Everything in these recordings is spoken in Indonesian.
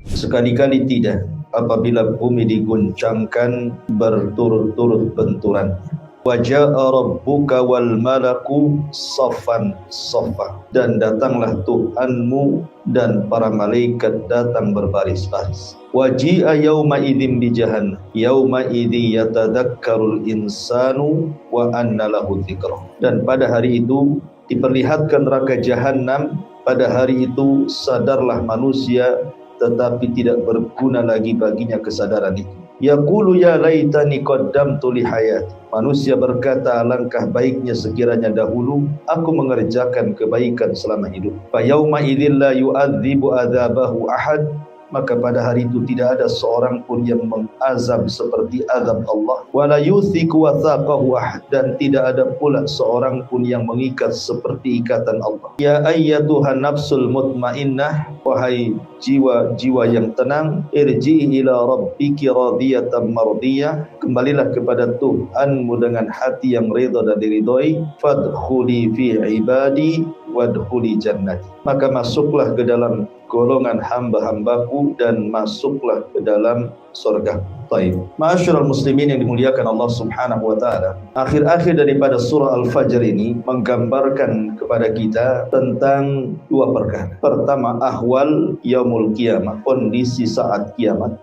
Sekali-kali tidak apabila bumi diguncangkan berturut-turut benturan. Wa jaa rabbuka wal malaku saffan saffa, dan datanglah Tuhanmu dan para malaikat datang berbaris-baris. Wa ji'a yauma idzin bi jahannam yauma idzi yatadakkarul insanu wa anna lahu dzikra. Dan pada hari itu diperlihatkan neraka jahanam. Pada hari itu sadarlah manusia, tetapi tidak berguna lagi baginya kesadaran itu. Yaqulu ya laitani qaddamtu li hayati. Manusia berkata, alangkah baiknya sekiranya dahulu aku mengerjakan kebaikan selama hidup. Fa yauma idzil la yu'adzibu adzabahu ahad. Maka pada hari itu tidak ada seorang pun yang mengazab seperti azab Allah. Wala yuthiqu wathaqahu ahad, dan tidak ada pula seorang pun yang mengikat seperti ikatan Allah. Ya ayyatuhan nafsul mutmainnah, wahai jiwa-jiwa yang tenang, irji'i ila rabbiki radiyatan mardiyah, kembalilah kepada Tuhanmu dengan hati yang redha dan diridhoi. Fadkhuli fi ibadi wadkhuli jannati, maka masuklah ke dalam golongan hamba-hambaku dan masuklah ke dalam surga. Baik, ma'asyiral muslimin yang dimuliakan Allah Subhanahu wa taala. Akhir-akhir daripada surah Al-Fajr ini menggambarkan kepada kita tentang dua perkara. Pertama, ahwal yaumul qiyamah, kondisi saat kiamat.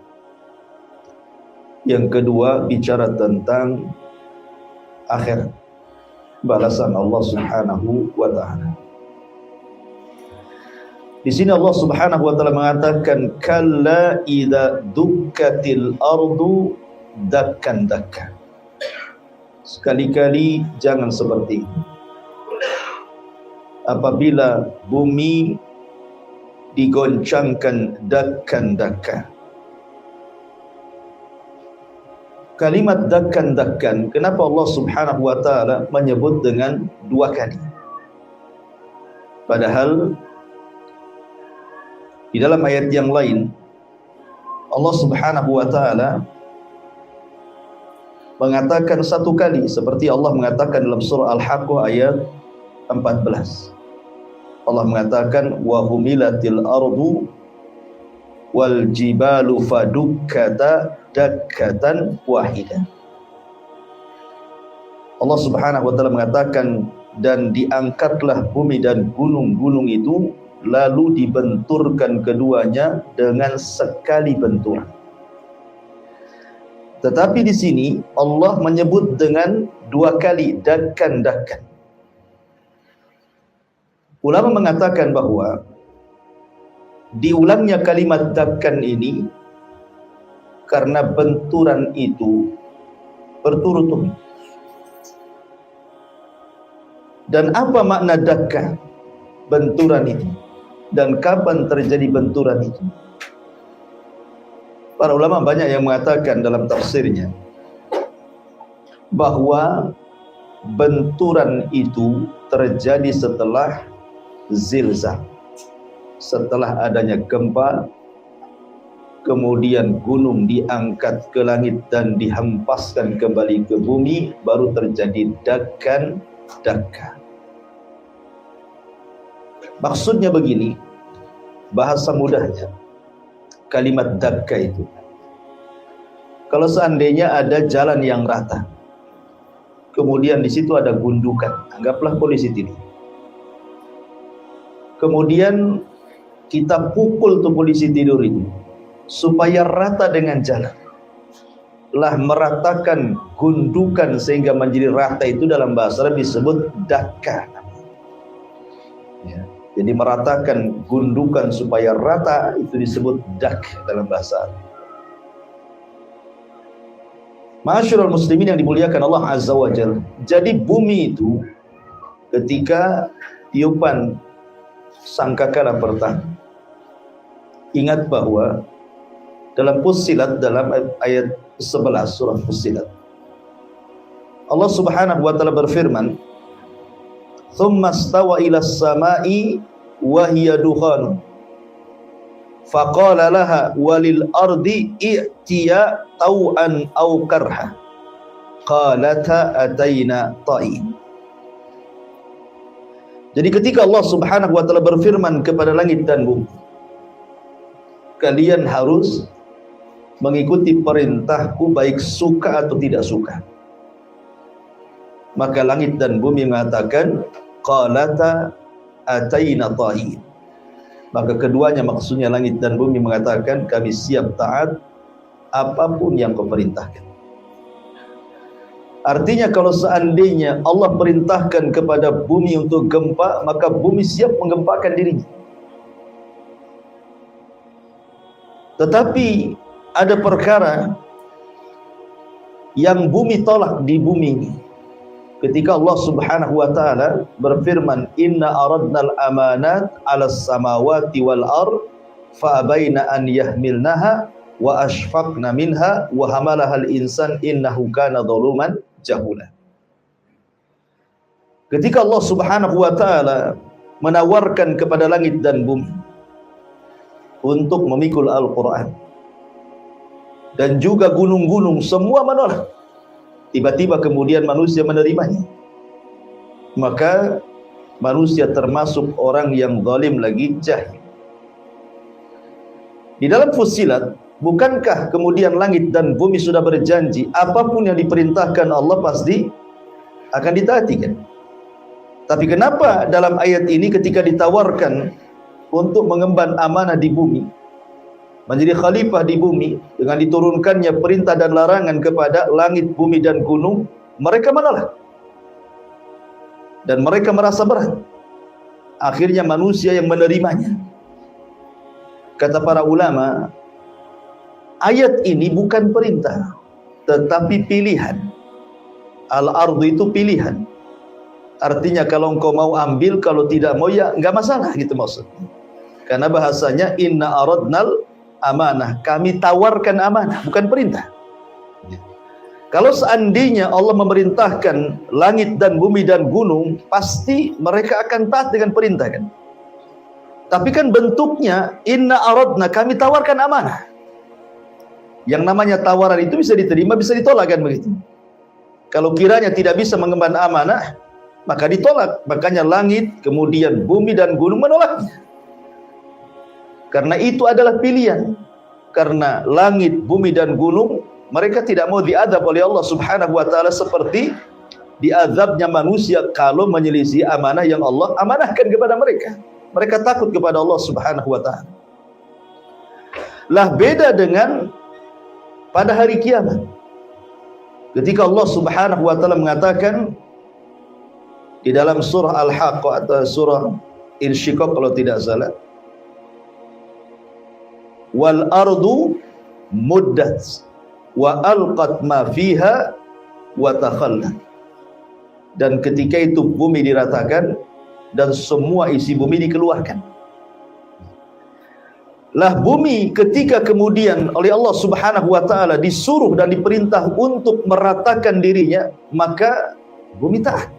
Yang kedua, bicara tentang akhirat, balasan Allah Subhanahu wa taala. Di sini Allah Subhanahu wa taala mengatakan kalla idza dukkatil ardu dakkan dakkan. Sekali-kali jangan seperti itu. Apabila bumi digoncangkan dakkan dakkan. Kalimat dakkan dakkan, kenapa Allah Subhanahu wa taala menyebut dengan dua kali? Padahal di dalam ayat yang lain Allah Subhanahu wa taala mengatakan satu kali, seperti Allah mengatakan dalam surah Al-Haqqah ayat 14. Allah mengatakan wa humilatil ardu wal jibalu fadukkata dakkatan wahidah. Allah Subhanahu wa taala mengatakan, dan diangkatlah bumi dan gunung-gunung itu, lalu dibenturkan keduanya dengan sekali benturan. Tetapi di sini Allah menyebut dengan dua kali, dakkan-dakkan. Ulama mengatakan bahwa diulangnya kalimat dakkan ini karena benturan itu berturut-turut. Dan apa makna dakkan, benturan itu? Dan kapan terjadi benturan itu? Para ulama banyak yang mengatakan dalam tafsirnya bahwa benturan itu terjadi setelah zilzal, setelah adanya gempa, kemudian gunung diangkat ke langit dan dihempaskan kembali ke bumi, baru terjadi dakkan dakkan. Maksudnya begini, bahasa mudahnya, kalimat dakka itu, kalau seandainya ada jalan yang rata, kemudian di situ ada gundukan, anggaplah polisi tidur. Kemudian kita pukul tuh polisi tidur itu supaya rata dengan jalan. Lah meratakan gundukan sehingga menjadi rata, itu dalam bahasa Arab disebut dakka. Ya. Jadi meratakan gundukan supaya rata itu disebut dak dalam bahasa Arab. Ma'asyiral muslimin yang dimuliakan Allah Azza wa Jalla. Jadi bumi itu ketika tiupan sangkakala pertama, ingat bahwa dalam Fussilat, dalam ayat 11 surah Fussilat, Allah Subhanahu wa taala berfirman, "Tsumma stawa ila as-sama'i wa hiya dukhan. Faqala laha walil ardi i'tiya taw'an aw karha. Qalata ataina ta'in." Jadi ketika Allah Subhanahu wa taala berfirman kepada langit dan bumi, kalian harus mengikuti perintahku baik suka atau tidak suka. Maka langit dan bumi mengatakan qalata ataina ta'in. Maka keduanya, maksudnya langit dan bumi, mengatakan kami siap taat apapun yang kau perintahkan. Artinya kalau seandainya Allah perintahkan kepada bumi untuk gempa, maka bumi siap menggempakan dirinya. Tetapi ada perkara yang bumi tolak di bumi ini. Ketika Allah Subhanahu wa taala berfirman, "Inna aradnal amanat 'alas samawati wal ard fa abaina an yahmilnaha wa ashfaqna minha wa hamalahal insan innahu kana zaluman jahula." Ketika Allah Subhanahu wa taala menawarkan kepada langit dan bumi untuk memikul Al-Qur'an, dan juga gunung-gunung semua menolak, tiba-tiba kemudian manusia menerimanya, maka manusia termasuk orang yang zalim lagi jahil. Di dalam Fussilat, bukankah kemudian langit dan bumi sudah berjanji apapun yang diperintahkan Allah pasti akan ditaati, kan? Tapi kenapa dalam ayat ini ketika ditawarkan untuk mengemban amanah di bumi, menjadi khalifah di bumi, dengan diturunkannya perintah dan larangan kepada langit, bumi dan gunung, mereka menolak dan mereka merasa berat? Akhirnya manusia yang menerimanya. Kata para ulama, ayat ini bukan perintah, tetapi pilihan. Al-ardu itu pilihan. Artinya kalau engkau mau ambil, kalau tidak mau ya enggak masalah, gitu maksudnya. Karena bahasanya inna aradnal amanah, kami tawarkan amanah, bukan perintah. Kalau seandainya Allah memerintahkan langit dan bumi dan gunung, pasti mereka akan taat dengan perintah, kan? Tapi kan bentuknya inna aradna, kami tawarkan amanah. Yang namanya tawaran itu bisa diterima, bisa ditolak, kan begitu. Kalau kiranya tidak bisa mengemban amanah, maka ditolak. Makanya langit, kemudian bumi dan gunung menolaknya. Karena itu adalah pilihan. Karena langit, bumi dan gunung, mereka tidak mau diazab oleh Allah Subhanahu wa taala seperti diazabnya manusia kalau menyelisih amanah yang Allah amanahkan kepada mereka. Mereka takut kepada Allah Subhanahu wa taala. Lah beda dengan pada hari kiamat. Ketika Allah Subhanahu wa taala mengatakan di dalam surah Al-Haqqah atau surah Insyiqaq kalau tidak salah, wal ardu muddat wa alqat ma fiha wa takhallat. Dan ketika itu bumi diratakan dan semua isi bumi dikeluarkan. Lah bumi ketika kemudian oleh Allah Subhanahu wa taala disuruh dan diperintah untuk meratakan dirinya, maka bumi taat.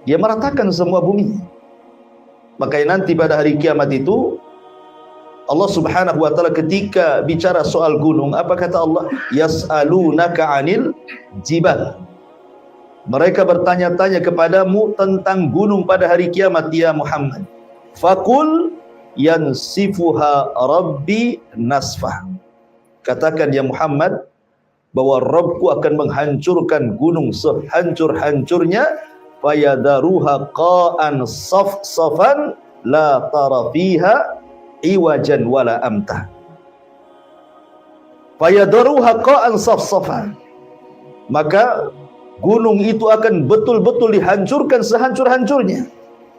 Dia meratakan semua bumi. Makanya nanti pada hari kiamat itu Allah Subhanahu wa taala ketika bicara soal gunung, apa kata Allah? Yas'alunaka 'anil jibal. Mereka bertanya-tanya kepadamu tentang gunung pada hari kiamat ya Muhammad. Faqul yansifuha rabbi nasfah. Katakan ya Muhammad bahwa Rabbku akan menghancurkan gunung sehancur-hancurnya, fayadaruha qa'an safsafan la tara fiha iwajan wala amta. Fayadaruha qa'an safsafan. Maka gunung itu akan betul-betul dihancurkan sehancur-hancurnya,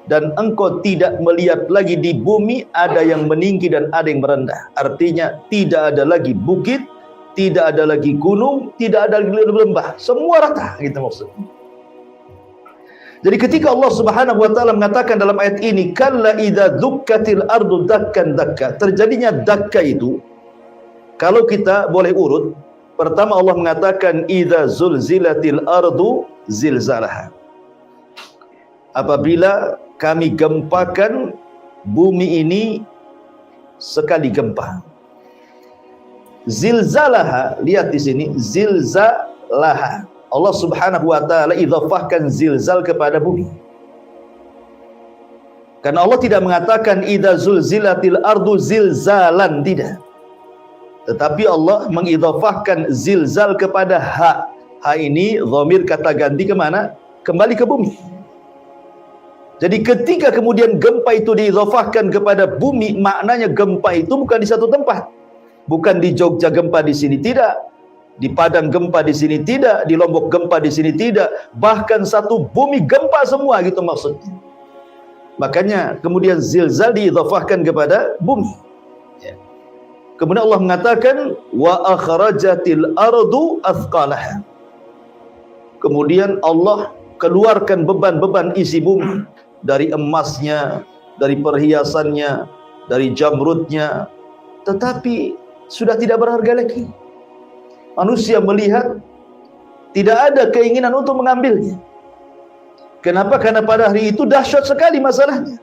dan engkau tidak melihat lagi di bumi ada yang meninggi dan ada yang merendah. Artinya tidak ada lagi bukit, tidak ada lagi gunung, tidak ada lagi lembah, semua rata, gitu maksudnya. Jadi ketika Allah Subhanahu wa taala mengatakan dalam ayat ini kalla idza dukkatil ardu dakkan dakka, terjadinya dakka itu kalau kita boleh urut, pertama Allah mengatakan idza zulzilatil ardu zilzalaha. Apabila kami gempakan bumi ini sekali gempa. Zilzalaha, lihat di sini zilzalaha. Allah Subhanahu wa taala idhafahkan zilzal kepada bumi. Karena Allah tidak mengatakan idza zulzilatil ardu zilzalan, tidak. Tetapi Allah mengidhafahkan zilzal kepada ha. Ha ini dhamir kata ganti kemana? Kembali ke bumi. Jadi ketika kemudian gempa itu diidhafahkan kepada bumi, maknanya gempa itu bukan di satu tempat. Bukan di Jogja gempa di sini, tidak. Di Padang gempa di sini, tidak. Di Lombok gempa di sini, tidak. Bahkan satu bumi gempa semua, gitu maksudnya. Makanya kemudian zilzal diidhafahkan kepada bumi. Ya. Kemudian Allah mengatakan wa akhrajatil ardu athqalaha. Kemudian Allah keluarkan beban-beban isi bumi, dari emasnya, dari perhiasannya, dari jamrudnya, tetapi sudah tidak berharga lagi. Manusia melihat tidak ada keinginan untuk mengambilnya. Kenapa? Karena pada hari itu dahsyat sekali masalahnya.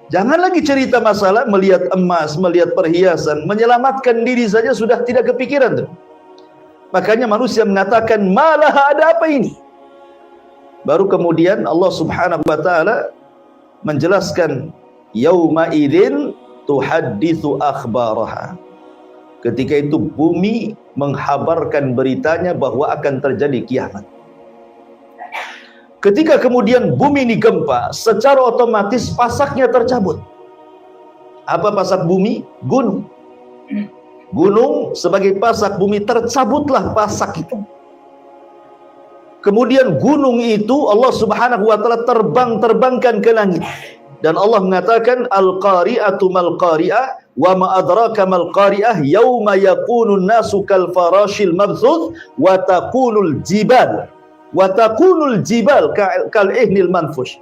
Jangan lagi cerita masalah melihat emas, melihat perhiasan, menyelamatkan diri saja sudah tidak kepikiran tuh. Makanya manusia mengatakan, malah ada apa ini? Baru kemudian Allah Subhanahu wa taala menjelaskan, yauma idzin tuhadditsu akhbaraha. Ketika itu bumi menghabarkan beritanya bahwa akan terjadi kiamat. Ketika kemudian bumi ini gempa, secara otomatis pasaknya tercabut. Apa pasak bumi? Gunung. Gunung sebagai pasak bumi, tercabutlah pasak itu. Kemudian gunung itu Allah Subhanahu wa taala terbangkan ke langit. Dan Allah mengatakan al-qari'atu mal qari'ah wa ma adraka mal qari'ah yauma yakunun nasu kal farashil mabthuth wa takunul jibal kal ihnil manfush.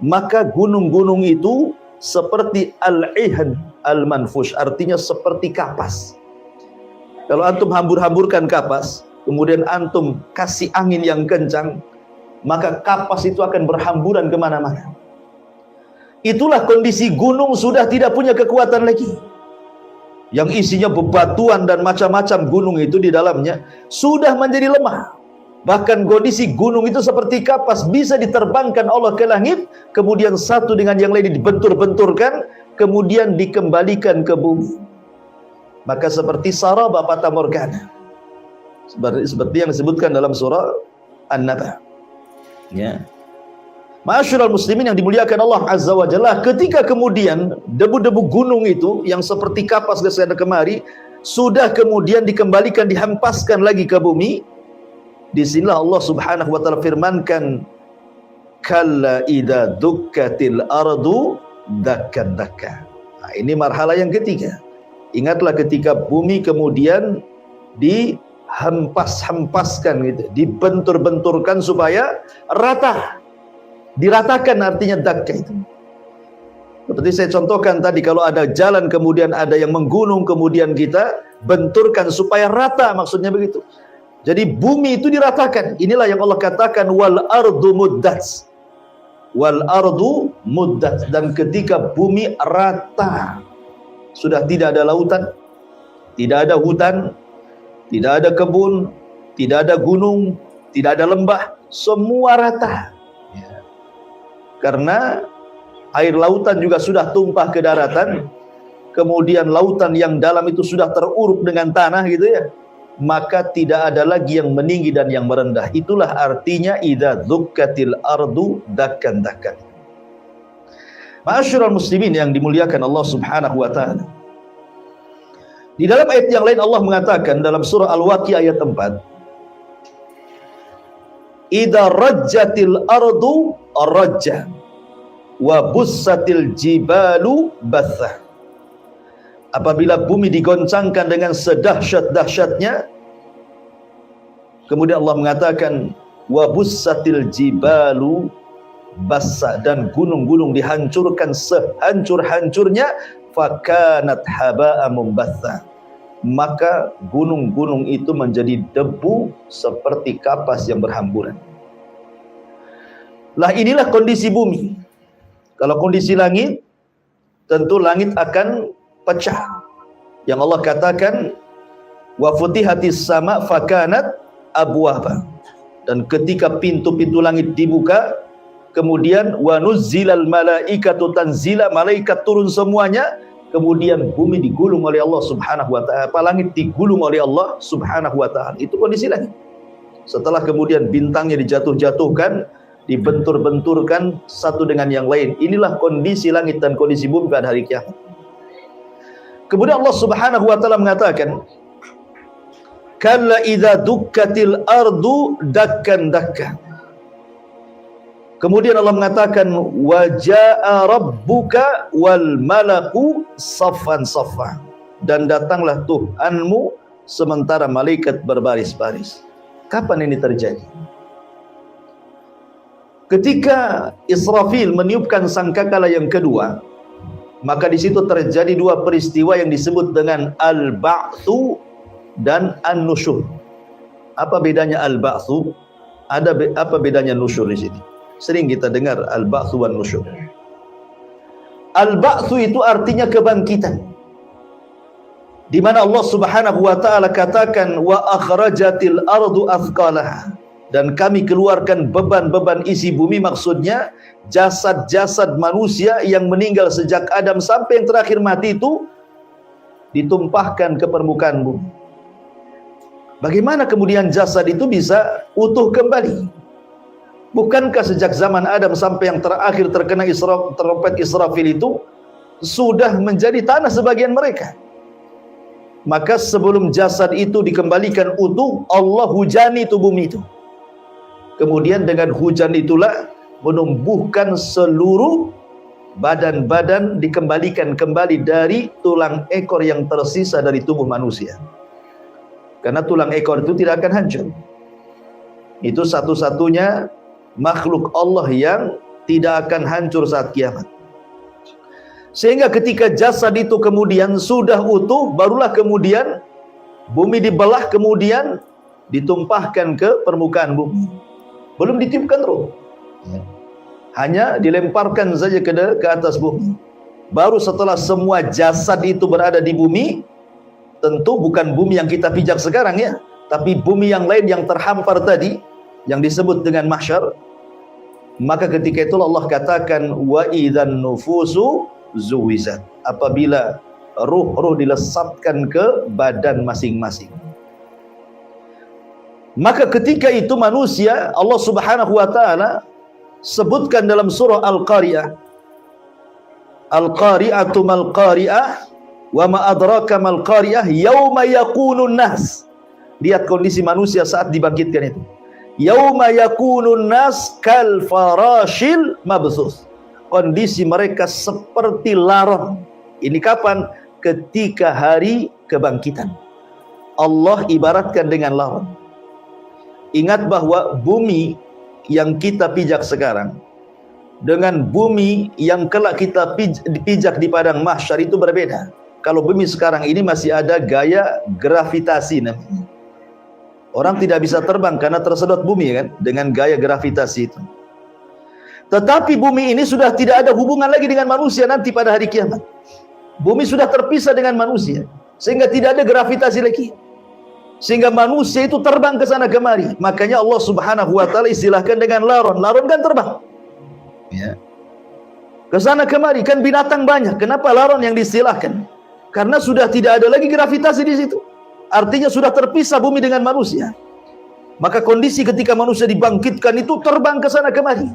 Maka gunung-gunung itu seperti al-ihn al-manfush, artinya seperti kapas. Kalau antum hambur-hamburkan kapas, kemudian antum kasih angin yang kencang, maka kapas itu akan berhamburan kemana-mana. Itulah kondisi gunung sudah tidak punya kekuatan lagi. Yang isinya bebatuan dan macam-macam gunung itu di dalamnya sudah menjadi lemah. Bahkan kondisi gunung itu seperti kapas, bisa diterbangkan Allah ke langit, kemudian satu dengan yang lain dibentur-benturkan, kemudian dikembalikan ke bumi. Maka seperti saraba fata morgana, seperti yang disebutkan dalam surah An-Naba. Ya. Ma'asyiral muslimin yang dimuliakan Allah Azza wa Jalla, ketika kemudian debu-debu gunung itu yang seperti kapas kesana kemari sudah kemudian dikembalikan, dihempaskan lagi ke bumi, disinilah Allah Subhanahu wa taala firmankan, kalla idza dukkatil ardu dakkan dakka. Nah, ini marhala yang ketiga. Ingatlah ketika bumi kemudian dihempas-hempaskan gitu, dibentur-benturkan supaya rata. Diratakan artinya dakka itu. Seperti saya contohkan tadi, kalau ada jalan kemudian ada yang menggunung, kemudian kita benturkan supaya rata, maksudnya begitu. Jadi bumi itu diratakan. Inilah yang Allah katakan wal ardu muddats. Wal ardu muddats, dan ketika bumi rata, sudah tidak ada lautan, tidak ada hutan, tidak ada kebun, tidak ada gunung, tidak ada lembah, semua rata. Karena air lautan juga sudah tumpah ke daratan, kemudian lautan yang dalam itu sudah teruruk dengan tanah gitu ya, maka tidak ada lagi yang meninggi dan yang merendah. Itulah artinya idza dzukkatil ardu dakkan dakkan. Ma'asyiral muslimin yang dimuliakan Allah Subhanahu wa taala, di dalam ayat yang lain Allah mengatakan dalam surah Al-Waqiah ayat 4, idza rajjatil ardu rajja wa bussatil jibalu bathah. Apabila bumi digoncangkan dengan sedahsyat-dahsyatnya, kemudian Allah mengatakan wa bussatil jibalu bassa, dan gunung-gunung dihancurkan sehancur-hancurnya, fakanat haba'an mumbatha, maka gunung-gunung itu menjadi debu seperti kapas yang berhamburan. Lah inilah kondisi bumi. Kalau kondisi langit, tentu langit akan pecah. Yang Allah katakan wa futihatis sama fakanat abwaba, dan ketika pintu-pintu langit dibuka, kemudian wa nuzzilal malaikatu tanzila, malaikat turun semuanya, kemudian bumi digulung oleh Allah Subhanahu wa taala, langit digulung oleh Allah Subhanahu wa taala. Itu kondisi langit. Setelah kemudian bintangnya dijatuh-jatuhkan, dibentur-benturkan satu dengan yang lain. Inilah kondisi langit dan kondisi bumi pada hari kiamat. Kemudian Allah Subhanahu wa taala mengatakan, kalla idza dukkatil ardu dakkan dakka. Kemudian Allah mengatakan, wa jaa rabbuka wal malaku saffan saffa, dan datanglah Tuhanmu sementara malaikat berbaris-baris. Kapan ini terjadi? Ketika Israfil meniupkan sangkakala yang kedua, maka di situ terjadi dua peristiwa yang disebut dengan al-ba'tsu dan an-nusyur. Apa bedanya al-ba'tsu? Apa bedanya nusyur di sini? Sering kita dengar al-ba'tsu wan nusyur. Al-ba'tsu itu artinya kebangkitan, di mana Allah Subhanahu wa taala katakan wa akhrajatil ardu athqalaha, dan kami keluarkan beban-beban isi bumi, maksudnya jasad-jasad manusia yang meninggal sejak Adam sampai yang terakhir mati itu ditumpahkan ke permukaan bumi. Bagaimana kemudian jasad itu bisa utuh kembali? Bukankah sejak zaman Adam sampai yang terakhir terkena trompet Israfil itu sudah menjadi tanah sebagian mereka? Maka sebelum jasad itu dikembalikan utuh, Allah hujani itu bumi itu. Kemudian dengan hujan itulah menumbuhkan seluruh badan-badan, dikembalikan kembali dari tulang ekor yang tersisa dari tubuh manusia. Karena tulang ekor itu tidak akan hancur. Itu satu-satunya makhluk Allah yang tidak akan hancur saat kiamat. Sehingga ketika jasad itu kemudian sudah utuh, barulah kemudian bumi dibelah, kemudian ditumpahkan ke permukaan bumi. Belum ditiupkan roh, hanya dilemparkan saja ke atas bumi. Baru setelah semua jasad itu berada di bumi, tentu bukan bumi yang kita pijak sekarang ya, tapi bumi yang lain yang terhampar tadi, yang disebut dengan mahsyar. Maka ketika itu Allah katakan wa idzan nufusu zuwizat, apabila ruh-ruh dilesatkan ke badan masing-masing. Maka ketika itu manusia, Allah Subhanahu wa taala sebutkan dalam surah Al-Qari'ah, Al-Qari'atu mal qari'ah wa ma adraka mal qari'ah yauma yakunun nas. Lihat kondisi manusia saat dibangkitkan itu. Yauma yakunun nas kal farashil mabthus. Kondisi mereka seperti laron. Ini kapan? Ketika hari kebangkitan. Allah ibaratkan dengan laron. Ingat bahwa bumi yang kita pijak sekarang dengan bumi yang kelak kita pijak di padang mahsyar itu berbeda. Kalau bumi sekarang ini masih ada gaya gravitasi namanya. Orang tidak bisa terbang karena tersedot bumi kan, dengan gaya gravitasi itu. Tetapi bumi ini sudah tidak ada hubungan lagi dengan manusia nanti pada hari kiamat. Bumi sudah terpisah dengan manusia, sehingga tidak ada gravitasi lagi. Sehingga manusia itu terbang ke sana kemari. Makanya Allah Subhanahu wa taala istilahkan dengan laron. Laron kan terbang. Ya. Ke sana kemari, kan binatang banyak. Kenapa laron yang diistilahkan? Karena sudah tidak ada lagi gravitasi di situ. Artinya sudah terpisah bumi dengan manusia. Maka kondisi ketika manusia dibangkitkan itu terbang ke sana kemari.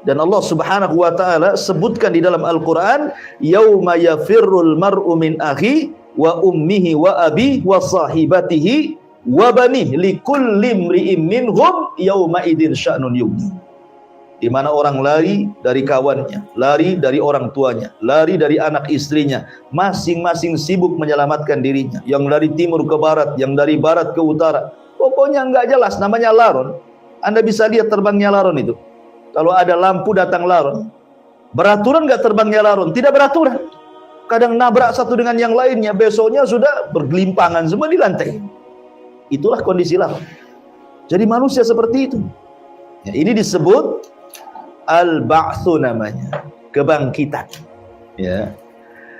Dan Allah Subhanahu wa taala sebutkan di dalam Al-Qur'an, yauma yafirrul mar'u min akhi wa ummihi wa abi wa sahibatihi wa banih likulli imri'in minhum yauma idzin sya'nun yughni. Di mana orang lari dari kawannya, lari dari orang tuanya, lari dari anak istrinya, masing-masing sibuk menyelamatkan dirinya. Yang dari timur ke barat, yang dari barat ke utara. Pokoknya enggak jelas, namanya laron. Anda bisa lihat terbangnya laron itu. Kalau ada lampu datang laron. Beraturan enggak terbangnya laron? Tidak beraturan. Kadang nabrak satu dengan yang lainnya, besoknya sudah bergelimpangan semua di lantai. Itulah kondisi laron. Jadi manusia seperti itu. Ya, ini disebut al-ba'tsu namanya, kebangkitan. Ya.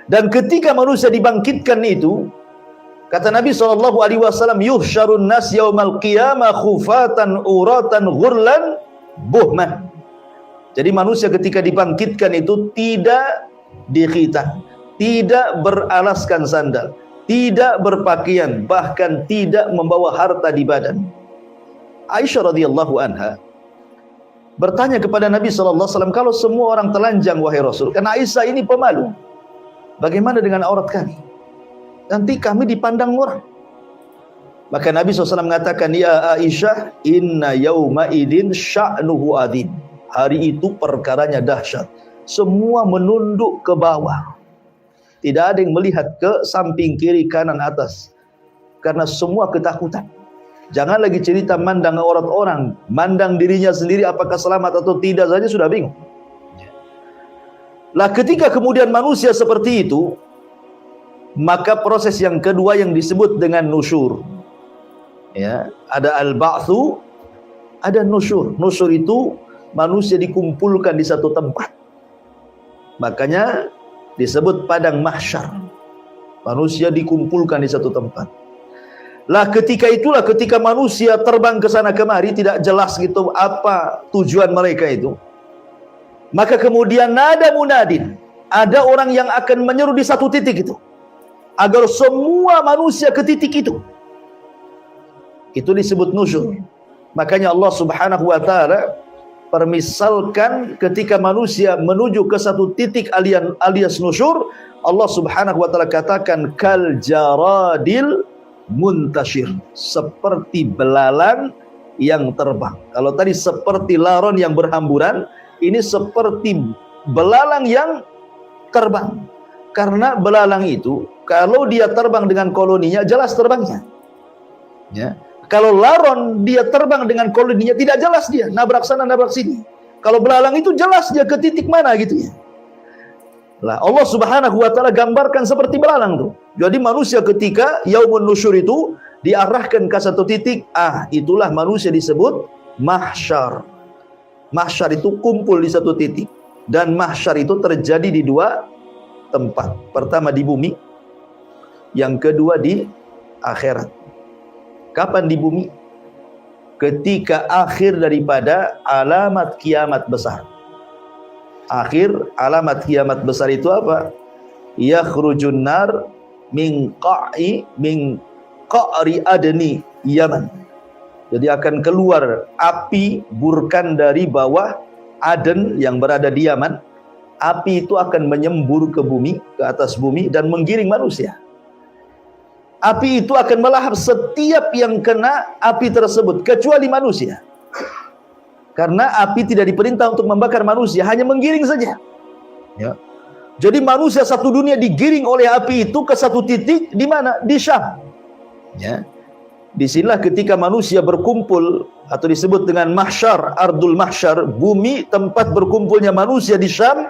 Dan ketika manusia dibangkitkan itu, kata Nabi SAW, yuhsyarun nas yaumal qiyamah khufatan uratan ghurlan buhman. Jadi manusia ketika dibangkitkan itu tidak dikhitan, tidak beralaskan sandal, tidak berpakaian, bahkan tidak membawa harta di badan. Aisyah radhiyallahu anha bertanya kepada Nabi SAW, kalau semua orang telanjang wahai Rasul, karena Aisyah ini pemalu, bagaimana dengan aurat kami? Nanti kami dipandang orang. Maka Nabi SAW mengatakan, ya Aisyah, inna yawma idin sya'nuhu adin. Hari itu perkaranya dahsyat. Semua menunduk ke bawah. Tidak ada yang melihat ke samping, kiri, kanan, atas. Karena semua ketakutan. Jangan lagi cerita mandang aurat orang, mandang dirinya sendiri apakah selamat atau tidak saja sudah bingung. Lah ketika kemudian manusia seperti itu, maka proses yang kedua yang disebut dengan nusyur. Ya, ada al-ba'tsu, ada nusyur. Nusyur itu manusia dikumpulkan di satu tempat. Makanya disebut padang mahsyar. Manusia dikumpulkan di satu tempat. Lah ketika itulah ketika manusia terbang ke sana kemari, tidak jelas gitu apa tujuan mereka itu. Maka kemudian nada munadin, ada orang yang akan menyeru di satu titik itu, agar semua manusia ke titik itu. Itu disebut nusyur. Makanya Allah Subhanahu wa taala permisalkan ketika manusia menuju ke satu titik alias nusyur, Allah Subhanahu wa taala katakan kal jaradil muntashir, seperti belalang yang terbang. Kalau tadi seperti laron yang berhamburan, ini seperti belalang yang terbang. Karena belalang itu kalau dia terbang dengan koloninya jelas terbangnya. Ya. Kalau laron dia terbang dengan koloninya tidak jelas, dia nabrak sana nabrak sini. Kalau belalang itu jelas dia ke titik mana gitu ya. Lah Allah Subhanahu wa taala gambarkan seperti belalang tuh. Jadi manusia ketika yaumun nusyur itu diarahkan ke satu titik, itulah manusia disebut mahsyar. Mahsyar itu kumpul di satu titik, dan mahsyar itu terjadi di dua tempat. Pertama di bumi, yang kedua di akhirat. Kapan di bumi? Ketika akhir daripada alamat kiamat besar. Akhir alamat kiamat besar itu apa? Yakhrujun nar min qa'ri adni Yaman. Jadi akan keluar api burkan dari bawah Aden yang berada di Yaman. Api itu akan menyembur ke bumi, ke atas bumi, dan menggiring manusia. Api itu akan melahap setiap yang kena api tersebut, kecuali manusia. Karena api tidak diperintah untuk membakar manusia, hanya menggiring saja. Ya. Jadi manusia satu dunia digiring oleh api itu ke satu titik, di mana? Di Syam. Ya. Disinilah ketika manusia berkumpul, atau disebut dengan mahsyar, ardul mahsyar, bumi tempat berkumpulnya manusia di Syam.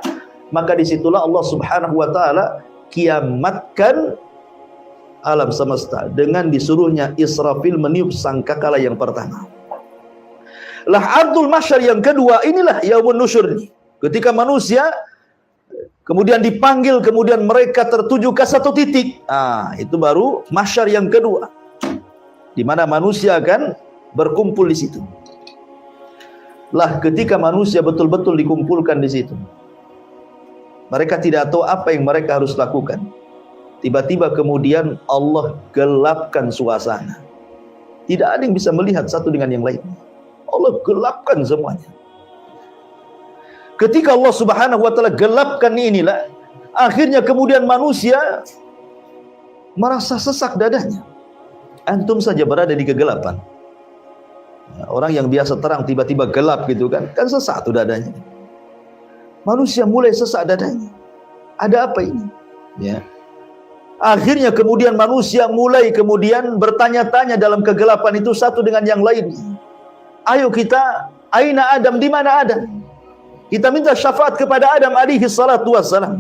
Maka disitulah Allah Subhanahu wa taala kiamatkan alam semesta dengan disuruhnya Israfil meniup sangkakala yang pertama. Lah ardul mahsyar yang kedua, inilah yaumun nusyur ini. Ketika manusia kemudian dipanggil, kemudian mereka tertuju ke satu titik. Itu baru mahsyar yang kedua, di mana manusia akan berkumpul di situ. Lah ketika manusia betul-betul dikumpulkan di situ, mereka tidak tahu apa yang mereka harus lakukan. Tiba-tiba kemudian Allah gelapkan suasana. Tidak ada yang bisa melihat satu dengan yang lain. Allah gelapkan semuanya. Ketika Allah Subhanahu wa taala gelapkan inilah, akhirnya kemudian manusia merasa sesak dadanya. Antum saja berada di kegelapan. Orang yang biasa terang tiba-tiba gelap gitu kan sesak tuh dadanya. Manusia mulai sesak dadanya. Ada apa ini? Ya. Akhirnya kemudian manusia mulai kemudian bertanya-tanya dalam kegelapan itu satu dengan yang lain. Ayo kita, aina Adam, di mana Adam? Kita minta syafaat kepada Adam alaihi salatu wassalam,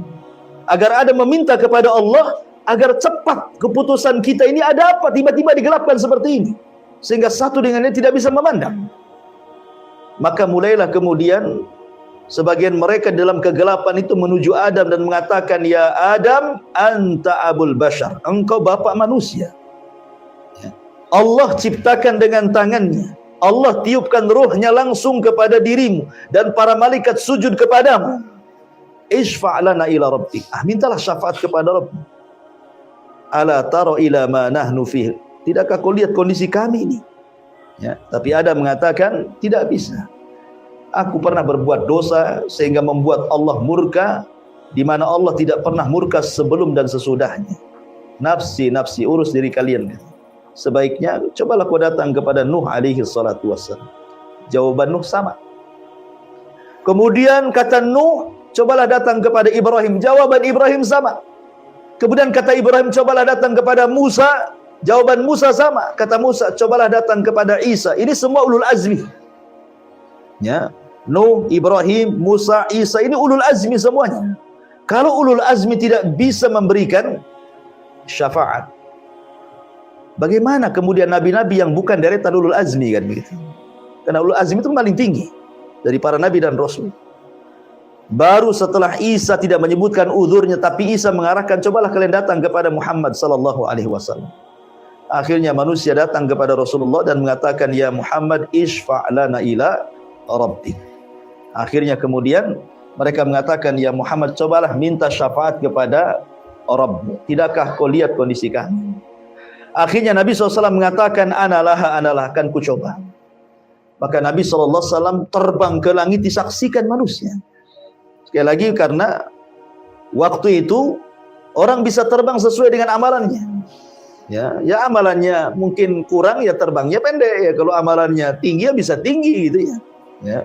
agar Adam meminta kepada Allah agar cepat keputusan kita ini. Ada apa tiba-tiba digelapkan seperti ini sehingga satu dengan lain tidak bisa memandang. Maka mulailah kemudian sebagian mereka dalam kegelapan itu menuju Adam dan mengatakan, ya Adam, anta abul bashar, engkau bapak manusia. Allah ciptakan dengan tangannya, Allah tiupkan ruhnya langsung kepada dirimu dan para malaikat sujud kepadamu. Ishfa' lana ila rabbik. Mintalah syafaat kepada Rabb. Ala tara ila ma nahnu fih. Tidakkah kau lihat kondisi kami ini? Ya, tapi ada mengatakan tidak bisa. Aku pernah berbuat dosa sehingga membuat Allah murka, di mana Allah tidak pernah murka sebelum dan sesudahnya. Nafsi, nafsi, urus diri kalian. Sebaiknya cobalah kau datang kepada Nuh alaihi salatu wassalam. Jawaban Nuh sama. Kemudian kata Nuh, cobalah datang kepada Ibrahim. Jawaban Ibrahim sama. Kemudian kata Ibrahim, cobalah datang kepada Musa. Jawaban Musa sama. Kata Musa, cobalah datang kepada Isa. Ini semua ulul azmi. Ya, Nuh, Ibrahim, Musa, Isa, ini ulul azmi semuanya. Kalau ulul azmi tidak bisa memberikan syafaat, bagaimana kemudian nabi-nabi yang bukan deretan ulul azmi, kan begitu? Karena ulul azmi itu paling tinggi dari para nabi dan rasul. Baru setelah Isa tidak menyebutkan uzurnya, tapi Isa mengarahkan, cobalah kalian datang kepada Muhammad sallallahu alaihi wasallam. Akhirnya manusia datang kepada Rasulullah dan mengatakan, ya Muhammad, ishfa' lana ila rabbik. Akhirnya kemudian mereka mengatakan, ya Muhammad, cobalah minta syafaat kepada Rabb. Tidakkah kau lihat kondisi kami? Akhirnya Nabi SAW mengatakan, analah, akan ku coba. Maka Nabi SAW terbang ke langit disaksikan manusia. Sekali lagi, karena waktu itu orang bisa terbang sesuai dengan amalannya. Ya amalannya mungkin kurang, ya terbangnya pendek. Ya kalau amalannya tinggi, ya bisa tinggi gitu ya. Ya.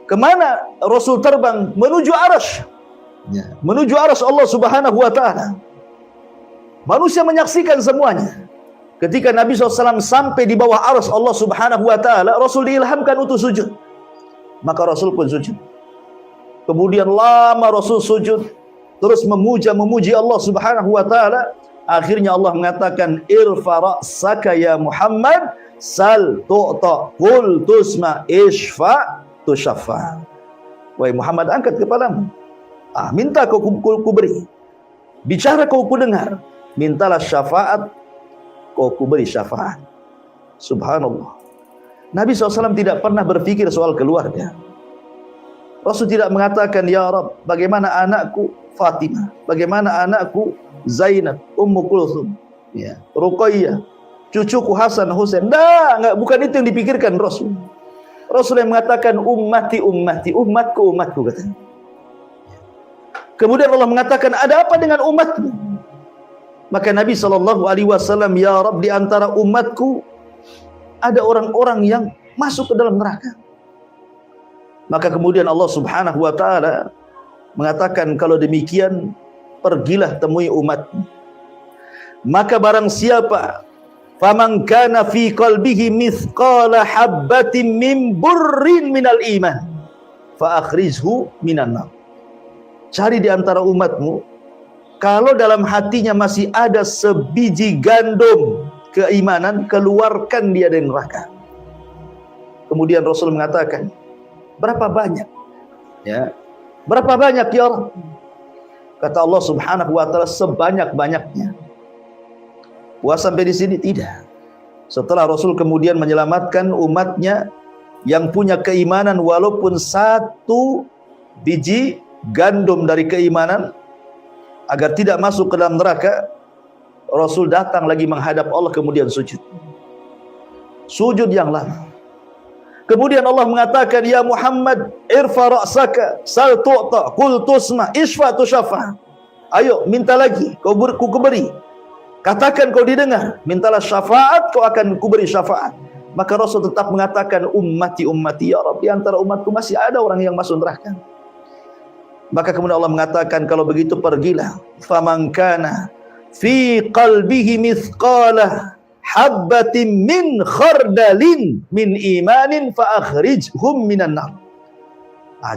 Kemana Rasul terbang? Menuju Arsy. Ya. Menuju Arsy Allah Subhanahu wa ta'ala. Manusia menyaksikan semuanya. Ketika Nabi SAW sampai di bawah Arsy Allah Subhanahu wa ta'ala, Rasul diilhamkan untuk sujud. Maka Rasul pun sujud. Kemudian lama Rasul sujud, terus memuji Allah Subhanahu wa ta'ala. Akhirnya Allah mengatakan, irfa ra'saka ya Muhammad, sal tu'ta, qul tusma, ishfa' tushaffa. Wahai Muhammad, angkat kepalamu. Minta kau beri. Bicara kau dengar. Mintalah syafaat, kau beri syafaat. Subhanallah. Nabi SAW tidak pernah berpikir soal keluarga. Rasul tidak mengatakan, ya Rabb, bagaimana anakku Fatimah, bagaimana anakku Zainab, Ummu Kulthum, ya, Ruqayyah, cucuku Hasan, Husain. Enggak, bukan itu yang dipikirkan Rasul. Rasul yang mengatakan ummati, ummati, umatku, umatku, katanya. Kemudian Allah mengatakan, ada apa dengan umatmu? Maka Nabi SAW, ya Rabb, di antara umatku ada orang-orang yang masuk ke dalam neraka. Maka kemudian Allah Subhanahu wa ta'ala mengatakan, kalau demikian pergilah temui umatmu. Maka barang siapa, faman kana fi qalbihi mithqala habbatin min burrin minal iman fa akhrijhu minan nar. Cari di antara umatmu, kalau dalam hatinya masih ada sebiji gandum keimanan, keluarkan dia dari neraka. Kemudian Rasul mengatakan, berapa banyak? Ya, berapa banyak ya Allah? Kata Allah Subhanahu wa ta'ala, sebanyak-banyaknya. Puas sampai di sini? Tidak. Setelah Rasul kemudian menyelamatkan umatnya yang punya keimanan walaupun satu biji gandum dari keimanan agar tidak masuk ke dalam neraka, Rasul datang lagi menghadap Allah kemudian sujud. Sujud yang lama. Kemudian Allah mengatakan, ya Muhammad, irfa ra'saka, sal tu'ta, qul tusma, ishfa tushaffa. Ayo, minta lagi, ku beri. Katakan kau didengar, mintalah syafaat, kau akan kuberi syafaat. Maka Rasul tetap mengatakan, ummati, ummati, ya Rabb, di antara umatku masih ada orang yang masuk neraka. Maka kemudian Allah mengatakan, kalau begitu pergilah. Faman kana fi qalbihi mithqala habbatin min khardalin min imanin fa akhrijhum minan nar.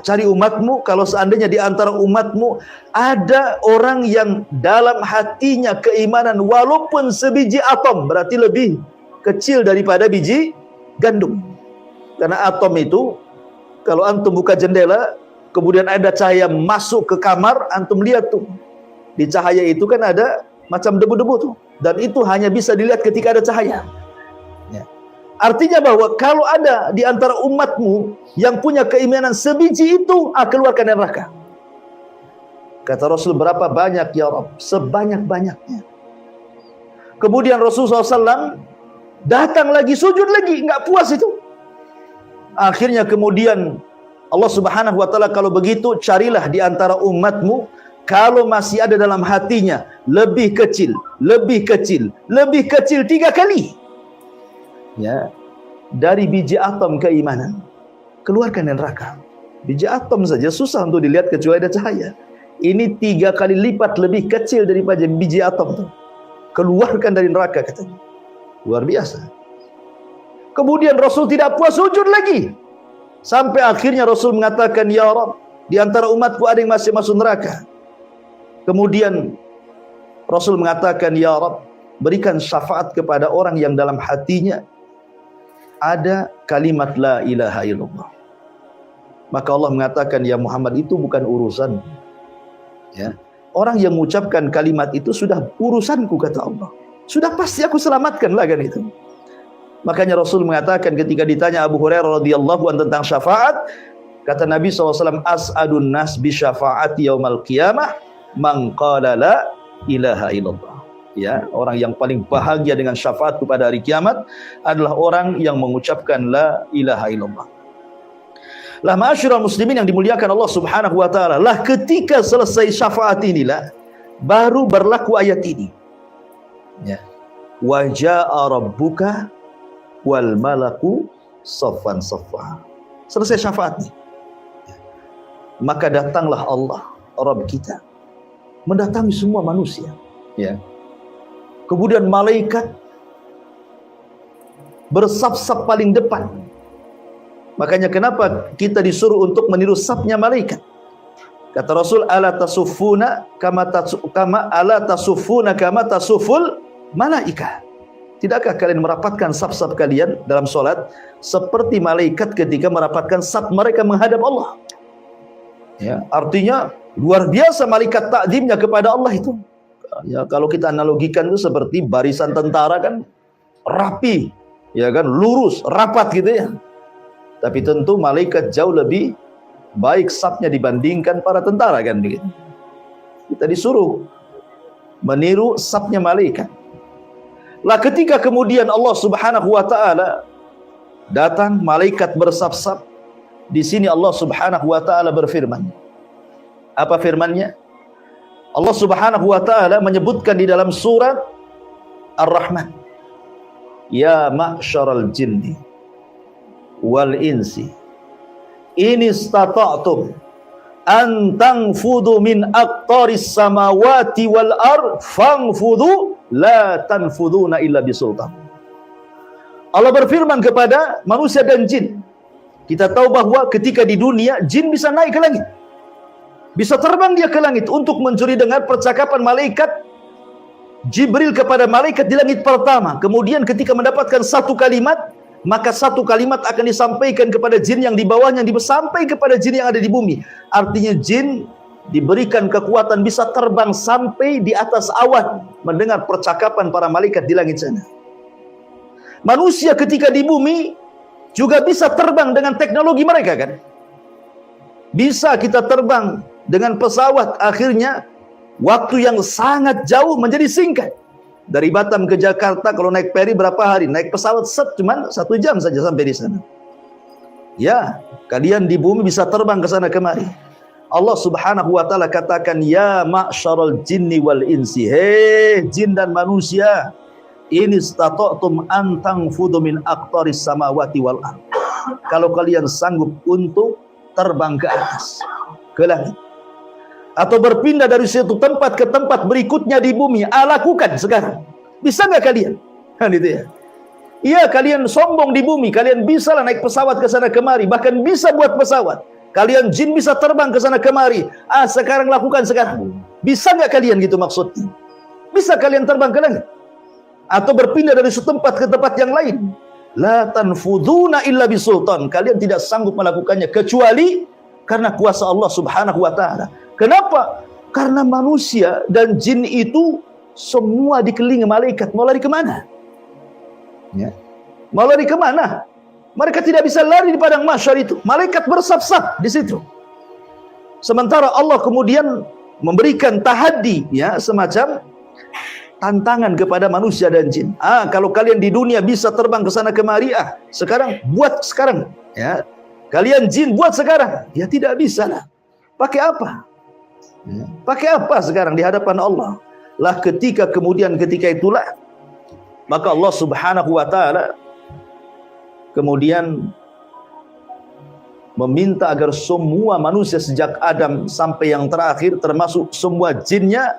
Cari umatmu, kalau seandainya di antara umatmu ada orang yang dalam hatinya keimanan walaupun sebiji atom, berarti lebih kecil daripada biji gandum. Karena atom itu, kalau antum buka jendela, kemudian ada cahaya masuk ke kamar, antum lihat tuh, di cahaya itu kan ada macam debu-debu tuh, dan itu hanya bisa dilihat ketika ada cahaya. Ya. Artinya bahwa kalau ada di antara umatmu yang punya keimanan sebiji itu, keluarkan dari neraka. Kata Rasul, berapa banyak ya Rabb? Sebanyak-banyaknya. Kemudian Rasulullah SAW datang lagi, sujud lagi, nggak puas itu. Akhirnya kemudian Allah Subhanahu wa Ta'ala, kalau begitu carilah di antara umatmu kalau masih ada dalam hatinya lebih kecil 3 kali, ya, dari biji atom keimanan, keluarkan dari neraka. Biji atom saja susah untuk dilihat kecuali ada cahaya. Ini 3 kali lipat lebih kecil daripada biji atom itu. Keluarkan dari neraka, katanya. Luar biasa. Kemudian Rasul tidak puas, sujud lagi. Sampai akhirnya Rasul mengatakan, ya Rabb, di antara umatku ada yang masih masuk neraka. Kemudian Rasul mengatakan, ya Rabb, berikan syafaat kepada orang yang dalam hatinya ada kalimat la ilaha illallah. Maka Allah mengatakan, ya Muhammad, itu bukan urusan. Ya, orang yang mengucapkan kalimat itu sudah urusanku, kata Allah. Sudah pasti aku selamatkan lah, kan itu. Makanya Rasul mengatakan ketika ditanya Abu Hurairah radhiyallahu anhu tentang syafaat, kata Nabi SAW, as'adun nas bi syafaati yaumal qiyamah man qala la ilaha illallah. Ya, orang yang paling bahagia dengan syafaat pada hari kiamat adalah orang yang mengucapkan la ilaha illallah. Lah ma'asyiral muslimin yang dimuliakan Allah Subhanahu wa taala, lah ketika selesai syafaat inilah baru berlaku ayat ini. Ya. Wa jaa rabbuka wal malaku saffan saffa. Selesai syafaat nih. Maka datanglah Allah, Rabb kita, mendatangi semua manusia, ya. Kemudian malaikat bersaf-saf paling depan. Makanya kenapa kita disuruh untuk meniru safnya malaikat? Kata Rasul, ala tasufuna kama tasuful malaika. Tidakkah kalian merapatkan saf-saf kalian dalam solat seperti malaikat ketika merapatkan saf mereka menghadap Allah? Ya, artinya luar biasa malaikat takzimnya kepada Allah itu. Ya, kalau kita analogikan itu seperti barisan tentara, kan rapi, ya kan, lurus, rapat gitu ya. Tapi tentu malaikat jauh lebih baik safnya dibandingkan para tentara, kan begitu. Kita disuruh meniru safnya malaikat. Lah ketika kemudian Allah Subhanahu wa taala datang, malaikat bersaf-saf, di sini Allah Subhanahu wa taala berfirman. Apa firman-Nya? Allah Subhanahu wa taala menyebutkan di dalam surat Ar-Rahman, ya ma'syaral jinni wal insi in istata'tum an tanfudu min aqtaris samawati wal ard fanfudu la tanfuduna illa bisultan. Allah berfirman kepada manusia dan jin. Kita tahu bahwa ketika di dunia jin bisa naik ke langit, bisa terbang dia ke langit untuk mencuri dengar percakapan malaikat Jibril kepada malaikat di langit pertama. Kemudian ketika mendapatkan satu kalimat, maka satu kalimat akan disampaikan kepada jin yang di bawahnya, sampai kepada jin yang ada di bumi. Artinya jin diberikan kekuatan bisa terbang sampai di atas awan mendengar percakapan para malaikat di langit sana. Manusia ketika di bumi juga bisa terbang dengan teknologi mereka, kan? Bisa kita terbang dengan pesawat, akhirnya waktu yang sangat jauh menjadi singkat. Dari Batam ke Jakarta kalau naik feri berapa hari? Naik pesawat cuma 1 jam saja sampai di sana. Ya, kalian di bumi bisa terbang ke sana kemari. Allah Subhanahu wa taala katakan, ya ma'syaral jinni wal insi, hei jin dan manusia, in istata'tum an tanfudu min aqtaris samawati wal ard. Kalau kalian sanggup untuk terbang ke atas, ke langit, atau berpindah dari satu tempat ke tempat berikutnya di bumi, lakukan sekarang. Bisa nggak kalian? Kan itu ya. Iya, kalian sombong di bumi, kalian bisa lah naik pesawat ke sana kemari, bahkan bisa buat pesawat. Kalian jin bisa terbang ke sana kemari. Sekarang lakukan sekarang. Bisa nggak kalian, gitu maksudnya? Bisa kalian terbang ke langit atau berpindah dari satu tempat ke tempat yang lain? La tanfuduna illa bisultan. Kalian tidak sanggup melakukannya kecuali karena kuasa Allah Subhanahu wa taala. Kenapa? Karena manusia dan jin itu semua dikelilingi malaikat. Mau lari kemana? Ya. Mau lari kemana? Mereka tidak bisa lari di padang mahsyar itu. Malaikat bersaf-saf di situ. Sementara Allah kemudian memberikan tahaddi, ya, semacam tantangan kepada manusia dan jin. Kalau kalian di dunia bisa terbang ke sana kemari, sekarang buat sekarang, ya. Kalian jin buat sekarang. Ya tidak bisa lah. Pakai apa? Ya. Pakai apa sekarang di hadapan Allah? Lah ketika itulah maka Allah Subhanahu wa taala kemudian meminta agar semua manusia sejak Adam sampai yang terakhir termasuk semua jinnya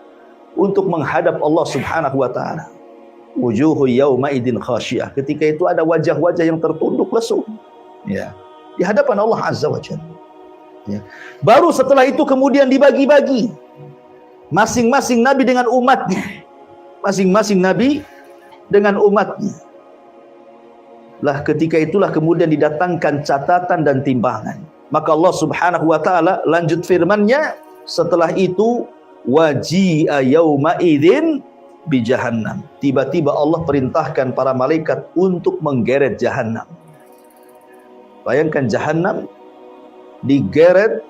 untuk menghadap Allah Subhanahu wa taala. Wujuhu yauma idzin khasyiyah. Ketika itu ada wajah-wajah yang tertunduk lesu. Ya. Di hadapan Allah Azza wa Jalla. Ya. Baru setelah itu kemudian dibagi-bagi. Masing-masing nabi dengan umatnya. Masing-masing nabi dengan umatnya. Lah ketika itulah kemudian didatangkan catatan dan timbangan. Maka Allah Subhanahu wa taala lanjut firman-Nya, setelah itu waji'a yauma idzin bi jahannam. Tiba-tiba Allah perintahkan para malaikat untuk menggeret jahannam. Bayangkan jahannam digeret,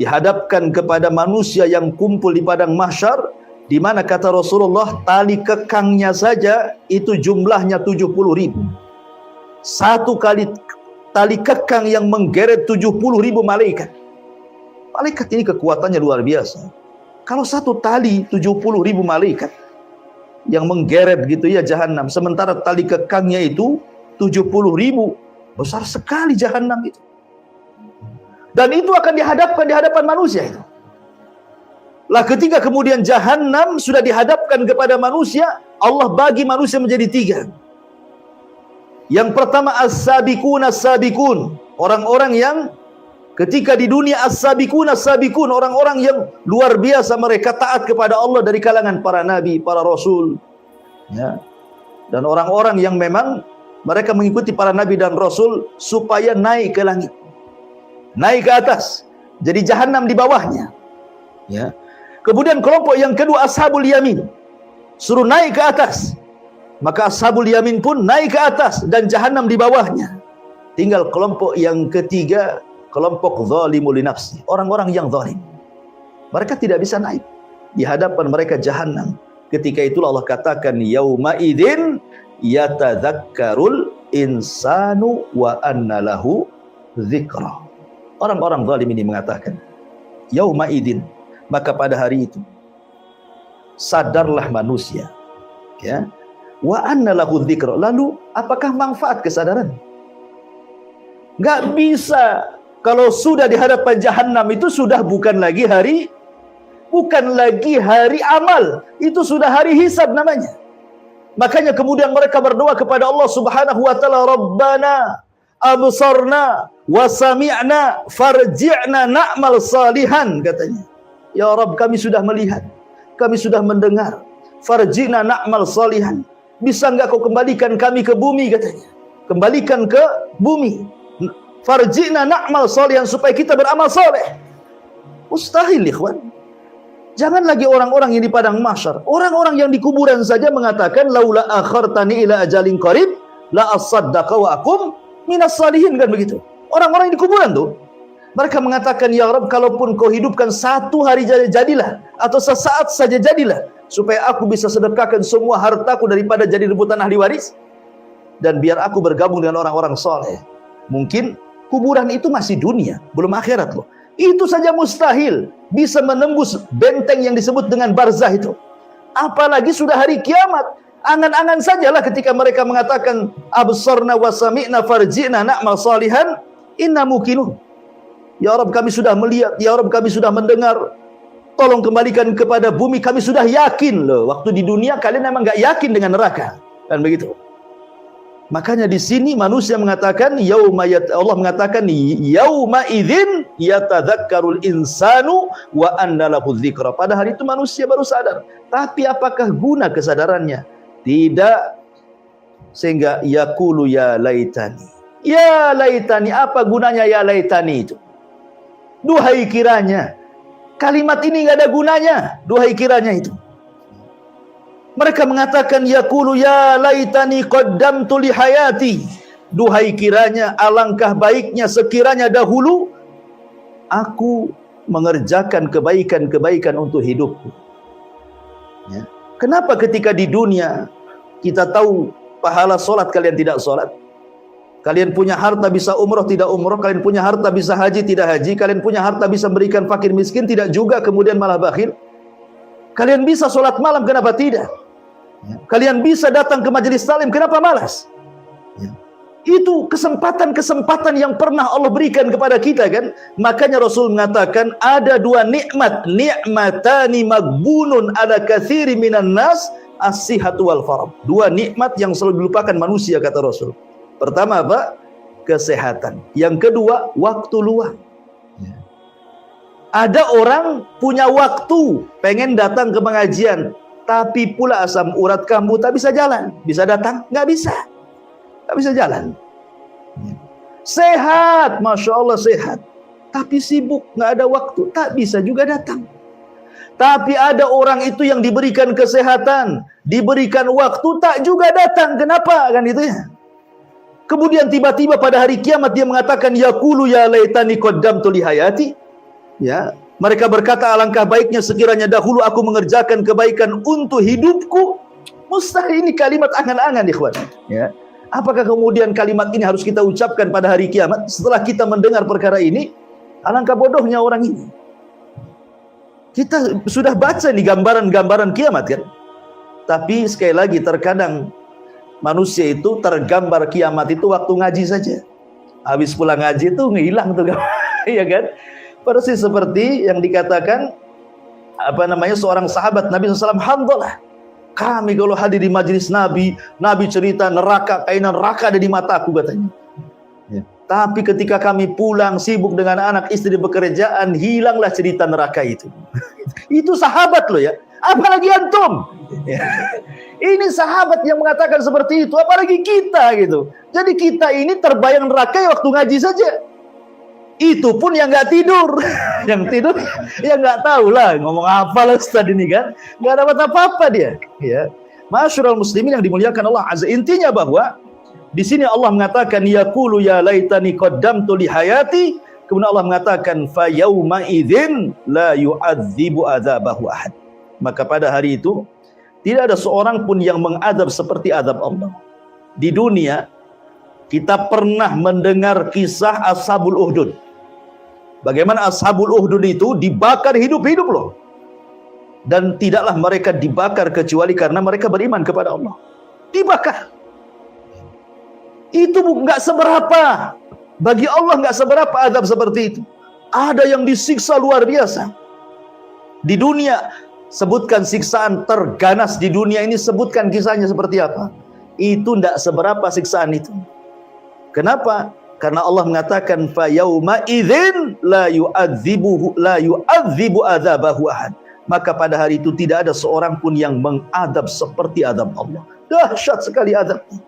dihadapkan kepada manusia yang kumpul di padang mahsyar, di mana kata Rasulullah tali kekangnya saja itu jumlahnya 70.000. Satu kali tali kekang yang menggeret 70.000 malaikat. Malaikat ini kekuatannya luar biasa. Kalau satu tali 70.000 malaikat yang menggeret gitu ya jahannam, sementara tali kekangnya itu 70.000, besar sekali jahannam itu. Dan itu akan dihadapkan di hadapan manusia itu. Lah ketika kemudian jahannam sudah dihadapkan kepada manusia, Allah bagi manusia menjadi 3. Yang pertama as-sabiqun as-sabiqun, orang-orang yang ketika di dunia as-sabiqun as-sabiqun, orang-orang yang luar biasa, mereka taat kepada Allah dari kalangan para nabi, para rasul, ya. Dan orang-orang yang memang mereka mengikuti para nabi dan rasul supaya naik ke langit, naik ke atas. Jadi jahannam di bawahnya, ya. Kemudian kelompok yang kedua ashabul yamin, suruh naik ke atas. Maka ashabul yamin pun naik ke atas dan jahannam di bawahnya. Tinggal kelompok yang ketiga, kelompok zalimul li nafsi, orang-orang yang zalim. Mereka tidak bisa naik. Di hadapan mereka jahannam. Ketika itulah Allah katakan yauma idzin yatadzakkarul insanu wa anna lahu dzikra. Orang-orang zalim ini mengatakan yauma idzin, maka pada hari itu sadarlah manusia, ya. Wa anna lahu dzikra. Lalu apakah manfaat kesadaran? Enggak bisa. Kalau sudah di hadapan jahannam itu sudah bukan lagi hari amal, itu sudah hari hisab namanya. Makanya kemudian mereka berdoa kepada Allah Subhanahu wa taala, Rabbana absarna wa sami'na farji'na na'mal salihan, katanya. Ya Rabb, kami sudah melihat, kami sudah mendengar, farji'na na'mal salihan. Bisa enggak kau kembalikan kami ke bumi, katanya. Kembalikan ke bumi. Farji'na na'mal salihan, supaya kita beramal soleh. Mustahil, ikhwan. Jangan lagi orang-orang yang di padang mahsyar. Orang-orang yang di kuburan saja mengatakan laula akhartani ila ajalin qarib la asaddaqa wa akum minas salihin, kan begitu. Orang-orang yang di kuburan tuh, mereka mengatakan, ya Rabb, kalaupun kau hidupkan satu hari jadilah, atau sesaat saja jadilah, supaya aku bisa sedekahkan semua hartaku daripada jadi rebutan ahli waris, dan biar aku bergabung dengan orang-orang soleh. Mungkin kuburan itu masih dunia, belum akhirat loh. Itu saja mustahil bisa menembus benteng yang disebut dengan barzah itu. Apalagi sudah hari kiamat. Angan-angan sajalah ketika mereka mengatakan absarna wa sami'na farji'na na'mal salihan inna muqinun. Ya Rabb, kami sudah melihat, ya Rabb, kami sudah mendengar, tolong kembalikan kepada bumi, kami sudah yakin loh. Waktu di dunia kalian memang enggak yakin dengan neraka, kan begitu. Makanya di sini manusia mengatakan Allah mengatakan yauma idzin yatadzakkarul insanu wa anna lahu dzikra. Pada hari itu manusia baru sadar. Tapi apakah guna kesadarannya? Tidak. Sehingga yaqulu ya laitani. Ya laitani, apa gunanya ya laitani itu? Duhai kiranya. Kalimat ini enggak ada gunanya. Duhai kiranya itu. Mereka mengatakan yaqulu ya laitani qaddamtu li hayati. Duhai kiranya, alangkah baiknya sekiranya dahulu aku mengerjakan kebaikan-kebaikan untuk hidupku. Ya. Kenapa ketika di dunia kita tahu pahala solat kalian tidak solat, kalian punya harta bisa umroh tidak umroh, kalian punya harta bisa haji tidak haji, kalian punya harta bisa berikan fakir miskin tidak juga, kemudian malah bakhil. Kalian bisa solat malam, kenapa tidak? Ya. Kalian bisa datang ke majelis taklim, kenapa malas? Ya. Itu kesempatan-kesempatan yang pernah Allah berikan kepada kita kan. Makanya Rasul mengatakan ada dua nikmat, ni'matani magbunun ala katsiri minan nas, as-sihhatu wal faragh. Dua nikmat yang selalu dilupakan manusia, kata Rasul. Pertama apa? Kesehatan. Yang kedua, waktu luang. Ya. Ada orang punya waktu, pengen datang ke pengajian, tapi pula asam urat kambuh, tak bisa jalan. Bisa datang? Nggak bisa. Tak bisa jalan. Sehat, Masya Allah sehat, tapi sibuk, nggak ada waktu, tak bisa juga datang. Tapi ada orang itu yang diberikan kesehatan, diberikan waktu, tak juga datang. Kenapa? Kan itu ya. Kemudian tiba-tiba pada hari kiamat dia mengatakan yaqulu ya laitani qaddamtu li hayati. Ya, mereka berkata alangkah baiknya sekiranya dahulu aku mengerjakan kebaikan untuk hidupku. Mustahil, ini kalimat angan-angan ikhwan. Ya. Apakah kemudian kalimat ini harus kita ucapkan pada hari kiamat setelah kita mendengar perkara ini? Alangkah bodohnya orang ini. Kita sudah baca nih gambaran-gambaran kiamat kan. Tapi sekali lagi terkadang manusia itu tergambar kiamat itu waktu ngaji saja. Habis pulang ngaji itu ngilang tuh, iya kan? Persis seperti yang dikatakan seorang sahabat Nabi SAW, Hanzalah. Kami kalau hadir di majelis Nabi, Nabi cerita neraka, kainan neraka ada di mataku katanya. Ya. Tapi ketika kami pulang sibuk dengan anak istri pekerjaan, hilanglah cerita neraka itu. Itu sahabat loh ya. Apalagi antum. Ya. Ini sahabat yang mengatakan seperti itu, apalagi kita gitu. Jadi kita ini terbayang neraka waktu ngaji saja. Itu pun yang nggak tidur, yang tidur ya nggak tahu lah ngomong apa lah Ustaz ini kan, nggak dapat apa-apa dia. Ya, Masyarul muslimin yang dimuliakan Allah Azza. Intinya bahwa di sini Allah mengatakan yaqulu ya laitani qaddamtu li hayati. Kemudian Allah mengatakan fa yauma idzin la yu'adzibu adzabahu ahad. Maka pada hari itu tidak ada seorang pun yang mengadab seperti adab Allah. Di dunia kita pernah mendengar kisah Ashabul Uhdud. Bagaimana Ashabul Uhdud itu dibakar hidup-hidup loh. Dan tidaklah mereka dibakar kecuali karena mereka beriman kepada Allah. Dibakar. Itu nggak seberapa. Bagi Allah nggak seberapa azab seperti itu. Ada yang disiksa luar biasa. Di dunia, sebutkan siksaan terganas di dunia ini, sebutkan kisahnya seperti apa. Itu nggak seberapa siksaan itu. Kenapa? Karena Allah mengatakan fa yauma idzin la yu'adzibu adzabahu ahad. Maka pada hari itu tidak ada seorang pun yang mengadab seperti adab Allah. Dahsyat sekali adabnya.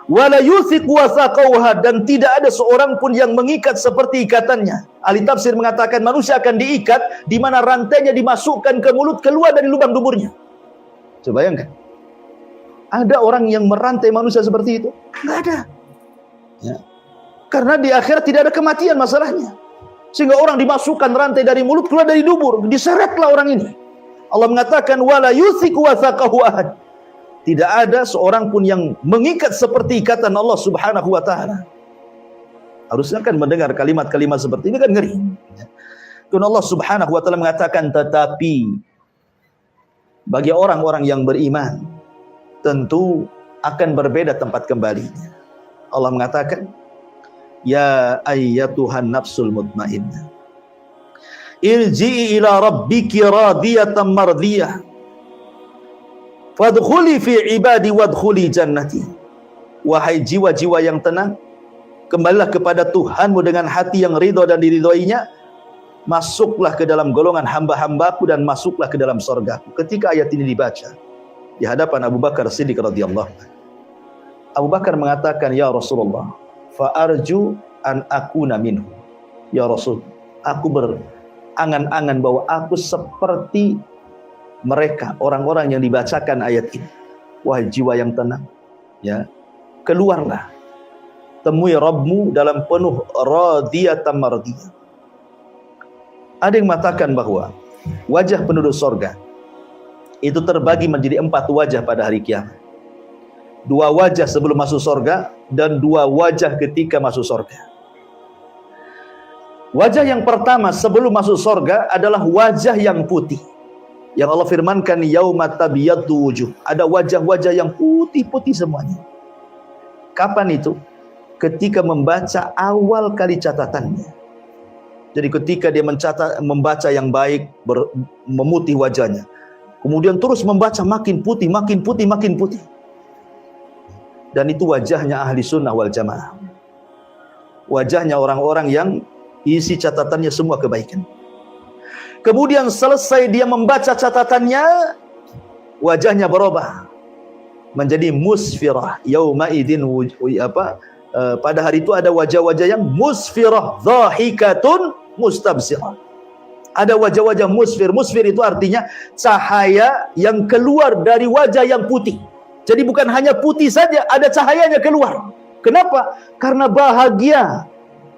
Wala yuthiqu wathaqaha, dan tidak ada seorang pun yang mengikat seperti ikatannya. Ahli tafsir mengatakan manusia akan diikat di mana rantainya dimasukkan ke mulut, keluar dari lubang duburnya. Coba bayangkan. Ada orang yang merantai manusia seperti itu? Enggak ada. Ya. Karena di akhirat tidak ada kematian masalahnya. Sehingga orang dimasukkan rantai dari mulut, keluar dari dubur, diseretlah orang ini. Allah mengatakan wala yuthiqu wathaqahu ahad. Tidak ada seorang pun yang mengikat seperti ikatan Allah Subhanahu wa taala. Harusnya kan mendengar kalimat-kalimat seperti ini kan ngeri. Karena Allah Subhanahu wa taala mengatakan tetapi bagi orang-orang yang beriman tentu akan berbeda tempat kembalinya. Allah mengatakan ya ayyatuhan nafsul mutmainnah irji'i ila rabbiki radiyatan mardiyah fadkhuli fi ibadi wadkhuli jannati. Wahai jiwa-jiwa yang tenang, kembalilah kepada Tuhanmu dengan hati yang ridha dan diridhoinya, masuklah ke dalam golongan hamba-hambaku dan masuklah ke dalam surgaku. Ketika ayat ini dibaca di hadapan Abu Bakar Siddiq radhiyallahu anhu, Abu Bakar mengatakan, ya Rasulullah, fa'arju an akuna minhu. Ya Rasul, aku berangan-angan bahwa aku seperti mereka orang-orang yang dibacakan ayat ini. Wahai jiwa yang tenang, ya, keluarlah, temui Rabbmu dalam penuh radiyatan mardiyah. Ada yang mengatakan bahwa wajah penduduk sorga itu terbagi menjadi 4 wajah pada hari kiamat. 2 wajah sebelum masuk sorga dan 2 wajah ketika masuk sorga. Wajah yang pertama sebelum masuk sorga adalah wajah yang putih, yang Allah firmankan yauma tabyaddu wujuh. Ada wajah-wajah yang putih-putih semuanya. Kapan itu? Ketika membaca awal kali catatannya. Jadi ketika dia membaca yang baik, memutih wajahnya. Kemudian terus membaca makin putih, makin putih, makin putih. Dan itu wajahnya ahli sunnah wal jamaah. Wajahnya orang-orang yang isi catatannya semua kebaikan. Kemudian selesai dia membaca catatannya, wajahnya berubah menjadi musfirah. Yauma idzin pada hari itu ada wajah-wajah yang musfirah, dhahikatun mustabsirah. Ada wajah-wajah musfir. Musfir itu artinya cahaya yang keluar dari wajah yang putih. Jadi bukan hanya putih saja, ada cahayanya keluar. Kenapa? Karena bahagia.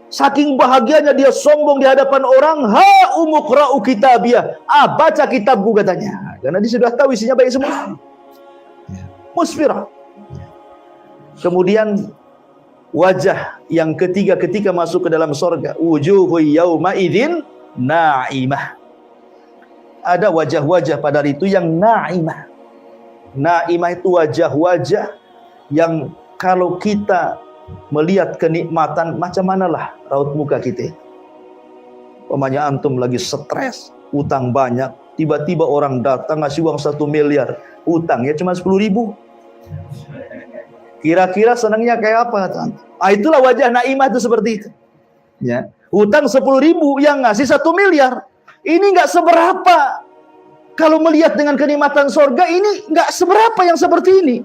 Saking bahagianya dia sombong di hadapan orang. Ha umuqra'u kitabiyah. Baca kitabku katanya. Karena dia sudah tahu isinya baik semua. Musfirah. Kemudian wajah yang ketiga ketika masuk ke dalam surga. Wujuhu yauma idzin na'imah. Ada wajah-wajah pada hari itu yang na'imah. Na'imah itu wajah-wajah yang kalau kita melihat kenikmatan, macam manalah raut muka kita. Umpamanya antum lagi stres, utang banyak, tiba-tiba orang datang ngasih uang 1 miliar, utangnya cuma 10.000. Kira-kira senangnya kayak apa? Itulah wajah Naimah itu seperti itu. Ya, utang 10.000 yang ngasih 1 miliar. Ini nggak seberapa. Kalau melihat dengan kenikmatan sorga ini nggak seberapa yang seperti ini.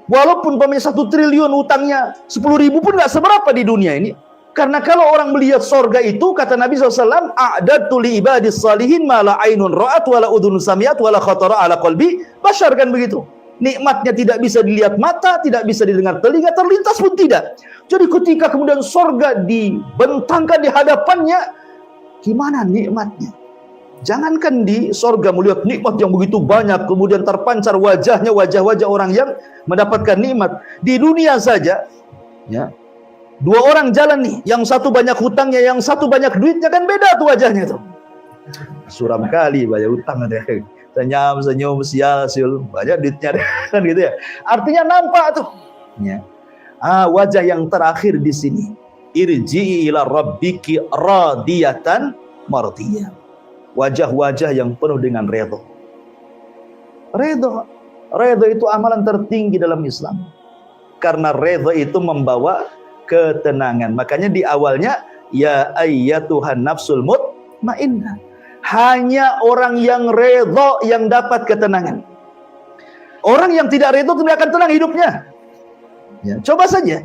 Walaupun umpamanya 1 triliun utangnya 10.000 pun nggak seberapa di dunia ini. Karena kalau orang melihat sorga itu, kata Nabi SAW, a'dadtu li ibadis salihin ma la ainun ra'at wa la udhun sami'at wa la khatara ala qalbi bashar, kan begitu. Nikmatnya tidak bisa dilihat mata, tidak bisa didengar telinga, terlintas pun tidak. Jadi ketika kemudian sorga dibentangkan di hadapannya, gimana nikmatnya? Jangankan di sorga melihat nikmat yang begitu banyak, kemudian terpancar wajahnya, wajah-wajah orang yang mendapatkan nikmat. Di dunia saja, ya, 2 orang jalan nih, yang satu banyak hutangnya, yang satu banyak duitnya, kan beda tuh wajahnya tuh. Suram kali banyak hutang ada. Senyum, sial, banyak duitnya kan gitu ya. Artinya nampak tuh. Ya. Wajah yang terakhir di sini. Irji'i ila rabbiki radiyatan mardiyah. Wajah-wajah yang penuh dengan redha. Redha itu amalan tertinggi dalam Islam. Karena redha itu membawa ketenangan. Makanya di awalnya, ya ayyatuhan nafsul mutmainnah. Hanya orang yang redha yang dapat ketenangan. Orang yang tidak redha tidak akan tenang hidupnya. Ya, coba saja.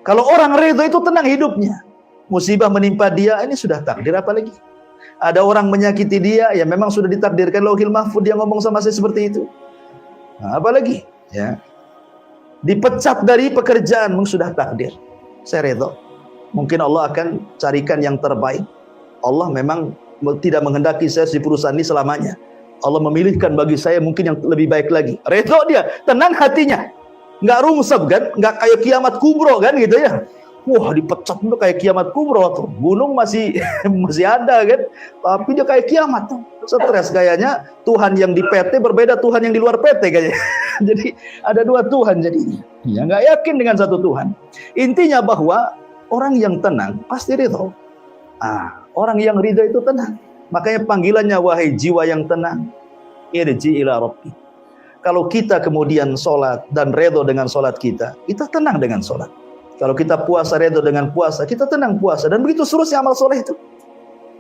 Kalau orang redha itu tenang hidupnya. Musibah menimpa dia, ini sudah takdir, apa lagi? Ada orang menyakiti dia, ya memang sudah ditakdirkan lauhil mahfuz, dia ngomong sama saya seperti itu. Nah, apalagi? Ya. Dipecat dari pekerjaan, memang sudah takdir. Saya redha. Mungkin Allah akan carikan yang terbaik. Allah memang tidak menghendaki saya di perusahaan ini selamanya. Allah memilihkan bagi saya mungkin yang lebih baik lagi. Redha dia, tenang hatinya. Nggak rungsep kan? Nggak kayak kiamat kubro kan gitu ya. Wah, dipecat itu kayak kiamat kubro tuh. Gunung masih ada kan, tapi dia kayak kiamat tuh. Stres kayaknya. Tuhan yang di PT berbeda Tuhan yang di luar PT kayaknya. Jadi ada 2 Tuhan jadinya. Ya, nggak yakin dengan satu Tuhan. Intinya bahwa orang yang tenang pasti ridho. Orang yang ridho itu tenang. Makanya panggilannya wahai jiwa yang tenang, irji ila rabbi. Kalau kita kemudian sholat dan ridho dengan sholat kita tenang dengan sholat. Kalau kita puasa redha dengan puasa, kita tenang puasa. Dan begitu seterusnya amal soleh itu.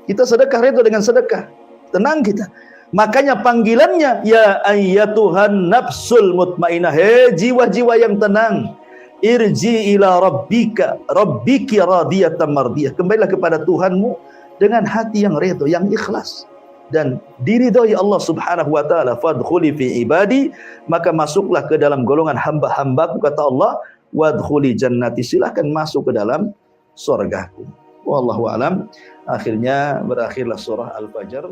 Kita sedekah redha dengan sedekah, tenang kita. Makanya panggilannya, ya ayyatuhan nafsul mutmainnah. Hei jiwa-jiwa yang tenang. Irji ila rabbiki radiyatan mardiyah. Kembalilah kepada Tuhanmu dengan hati yang redha, yang ikhlas. dan diridhai Allah Subhanahu wa taala, fadkhuli fi ibadi, maka masuklah ke dalam golongan hamba-hambaku, kata Allah, wadkhuli jannati, silahkan masuk ke dalam surgaku. Wallahu alam. Akhirnya berakhirlah surah Al-Fajr.